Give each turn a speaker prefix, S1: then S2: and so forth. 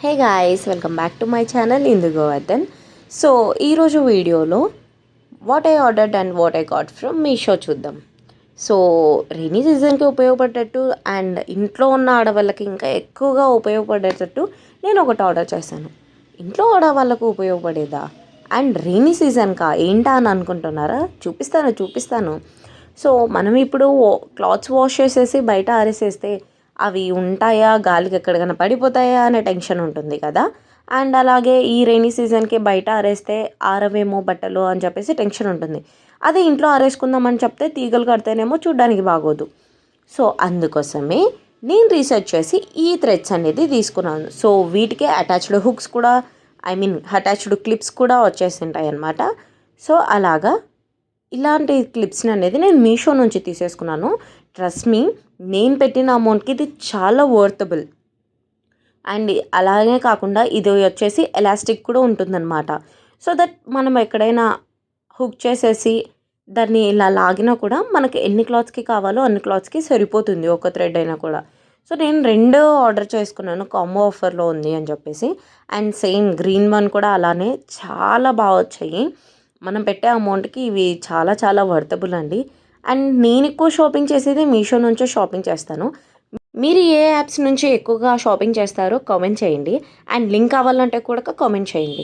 S1: Hey guys, welcome back to my channel Indu Govardhan. So ఈరోజు వీడియోలో what I ordered and what I got from Meesho చూద్దాం. So rainy సీజన్కి ఉపయోగపడేటట్టు and ఇంట్లో ఉన్న ఆడవాళ్ళకి ఇంకా ఎక్కువగా ఉపయోగపడేటట్టు నేను ఒకటి ఆర్డర్ చేశాను. ఇంట్లో ఆడవాళ్ళకు ఉపయోగపడేదా అండ్ రైనీ సీజన్కా ఏంటా అని అనుకుంటున్నారా? చూపిస్తాను. సో మనం ఇప్పుడు క్లాత్స్ వాష్ చేసేసి బయట ఆరేసేస్తే అవి ఉంటాయా, గాలికి ఎక్కడికైనా పడిపోతాయా అనే టెన్షన్ ఉంటుంది కదా. అండ్ అలాగే ఈ రైనీ సీజన్కి బయట ఆరేస్తే ఆరవేమో బట్టలు అని చెప్పేసి టెన్షన్ ఉంటుంది. అదే ఇంట్లో ఆరేసుకుందామని చెప్తే తీగలు కడితేనేమో చూడ్డానికి బాగోదు. సో అందుకోసమే నేను రీసెర్చ్ చేసి ఈ థ్రెడ్స్ అనేది తీసుకున్నాను. సో వీటికే అటాచ్డ్ హుక్స్ కూడా, అటాచ్డ్ క్లిప్స్ కూడా వచ్చేసింటాయి అన్నమాట. సో అలాగా ఇలాంటి క్లిప్స్ని అనేది నేను మీషో నుంచి తీసేసుకున్నాను. ట్రస్ట్ మీ, నేను పెట్టిన అమౌంట్కి ఇది చాలా వర్తబుల్. అండ్ అలాగే కాకుండా ఇది వచ్చేసి ఎలాస్టిక్ కూడా ఉంటుందన్నమాట. సో దట్ మనం ఎక్కడైనా హుక్ చేసేసి దాన్ని ఇలా లాగినా కూడా మనకి ఎన్ని క్లాత్స్కి కావాలో అన్ని క్లాత్స్కి సరిపోతుంది, ఒక థ్రెడ్ అయినా కూడా. సో నేను 2 ఆర్డర్ చేసుకున్నాను, కాంబో ఆఫర్లో ఉంది అని చెప్పేసి. అండ్ సేమ్ గ్రీన్ వన్ కూడా అలానే చాలా బాగా వచ్చాయి. మనం పెట్టే అమౌంట్కి ఇవి చాలా చాలా వర్తబుల్ అండి. అండ్ నేను ఎక్కువ షాపింగ్ చేసేది మీషో నుంచే షాపింగ్ చేస్తాను. మీరు ఏ యాప్స్ నుంచి ఎక్కువగా షాపింగ్ చేస్తారో కామెంట్ చేయండి. అండ్ లింక్ కావాలంటే కూడా కామెంట్ చేయండి.